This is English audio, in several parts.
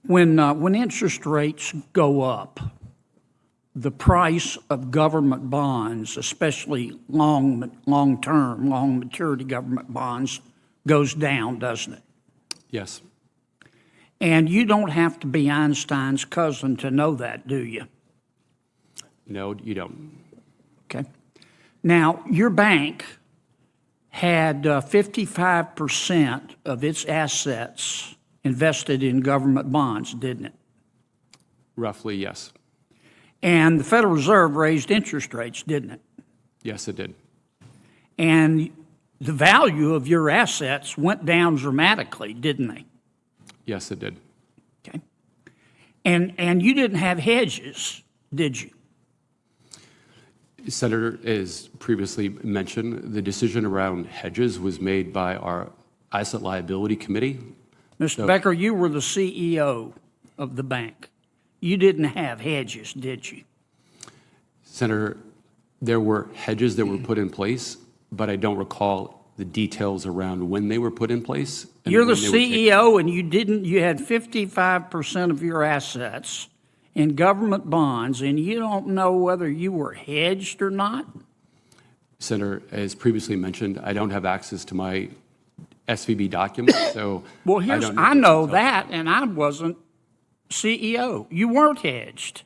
When interest rates go up, the price of government bonds, especially long-term, long maturity government bonds, goes down, doesn't it? Yes. And you don't have to be Einstein's cousin to know that, do you? No, you don't. Okay. Now, your bank had 55% of its assets invested in government bonds, didn't it? Roughly, yes. And the Federal Reserve raised interest rates, didn't it? Yes, it did. And the value of your assets went down dramatically, didn't they? Yes, it did. Okay. And you didn't have hedges, did you? Senator, as previously mentioned, the decision around hedges was made by our Asset Liability Committee. Mr. Becker, you were the CEO of the bank. You didn't have hedges, did you? Senator, there were hedges that were put in place, but I don't recall the details around when they were put in place. You're the CEO, and you had 55% of your assets in government bonds, and you don't know whether you were hedged or not? Senator, as previously mentioned, I don't have access to my SVB documents, so well, I know that, and I wasn't CEO. You weren't hedged.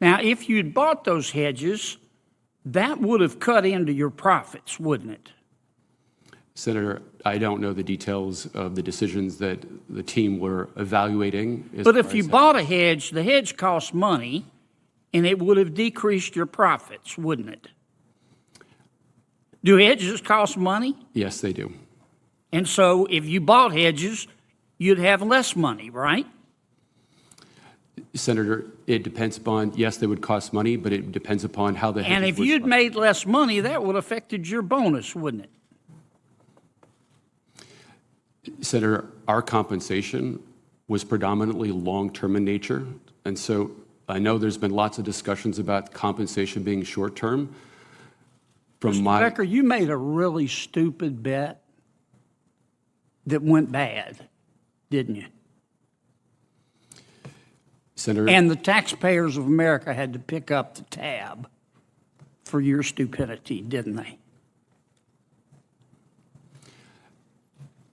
Now, if you'd bought those hedges, that would have cut into your profits, wouldn't it? Senator, I don't know the details of the decisions that the team were evaluating. But if you bought a hedge, the hedge cost money, and it would have decreased your profits, wouldn't it? Do hedges cost money? Yes, they do. And so if you bought hedges, you'd have less money, right? Senator, it depends upon, yes, they would cost money, but it depends upon how the hedges And if you'd made less money, that would have affected your bonus, wouldn't it? Senator, our compensation was predominantly long-term in nature, and so I know there's been lots of discussions about compensation being short-term. Mr. Becker, you made a really stupid bet that went bad, didn't you? Senator, and the taxpayers of America had to pick up the tab for your stupidity, didn't they?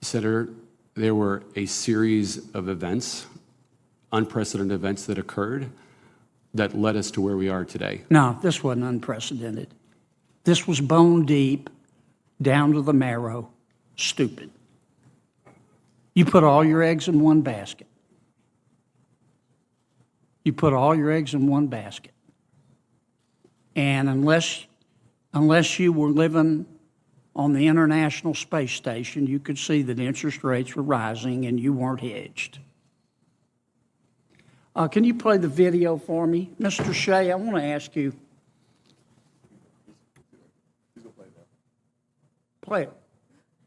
Senator, there were a series of events, unprecedented events that occurred that led us to where we are today. No, this wasn't unprecedented. This was bone deep, down to the marrow, stupid. You put all your eggs in one basket. You put all your eggs in one basket. And unless you were living on the International Space Station, you could see that interest rates were rising and you weren't hedged. Can you play the video for me? Mr. Shea, I want to ask you. Play it.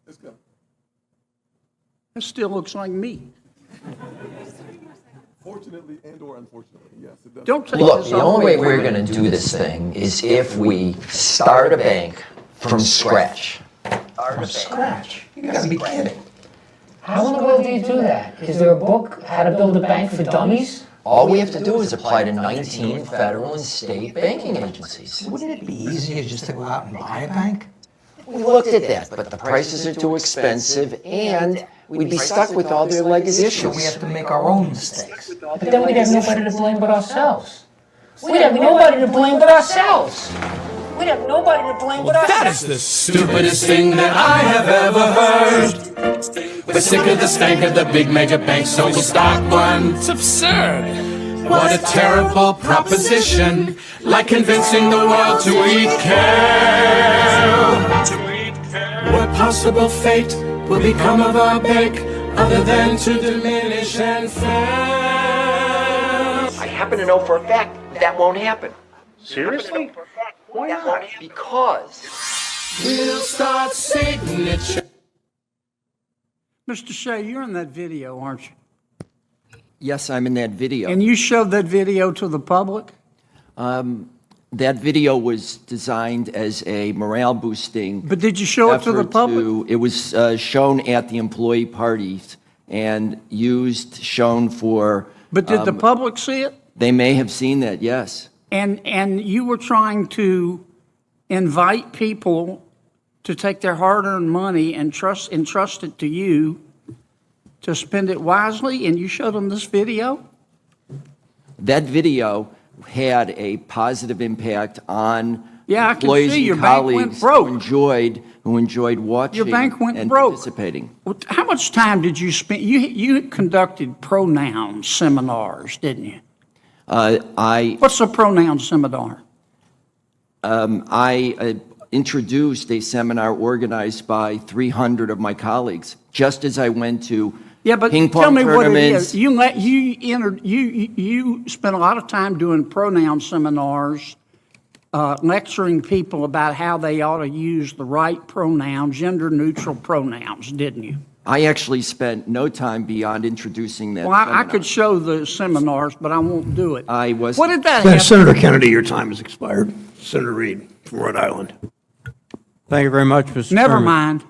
Let's go. That still looks like me. Fortunately and or unfortunately, yes, it does. Don't take Look, this the only way we're going to do this thing is if we start a bank from scratch. From scratch? You gotta be kidding. How in the world do you do that? Is there a book, How to Build a Bank for Dummies? All we have to do is apply to 19 federal and state banking agencies. Wouldn't it be easier just to go out and buy a bank? We looked at that, but the prices are too expensive and we'd be stuck with all their legacy So we issues. have to make our own mistakes. But then we'd have nobody to blame but ourselves. We'd have nobody to blame but ourselves. We'd have nobody to blame but ourselves. That is the stupidest thing that I have ever heard. We're sick of the stank of the big mega banks, so we'll start one. It's absurd. What a terrible proposition. Like convincing the world to eat kale. What possible fate will become of our bank other than to diminish and fail? I happen to know for a fact that won't happen. Seriously? Why not? Because We'll start signature. Mr. Shea, you're in that video, aren't you? yes, I'm in that video. And you showed that video to the public? That video was designed as a morale-boosting But did you show it to the effort public? It was shown at the employee parties and shown for, But did the public see it? they may have seen that, yes. And you were trying to invite people to take their hard-earned money and entrust it to you to spend it wisely, and you showed them this video? That video had a positive impact on Yeah, I can employees see your and bank went colleagues broke. who enjoyed watching Your bank went and broke. participating. How much time did you spend? You conducted pronoun seminars, didn't you? What's a pronoun seminar? I introduced a seminar organized by 300 of my colleagues, just as I went to Yeah, but ping pong tell me what it tournaments. is. You spent a lot of time doing pronoun seminars, lecturing people about how they ought to use the right pronoun, gender-neutral pronouns, didn't you? I actually spent no time beyond introducing that Well, I seminar. could show the seminars, but I won't do it. I was. What did that have? Senator Kennedy, your time has expired. Senator Reed from Rhode Island. Thank you very much, Mr. Never Chairman. mind.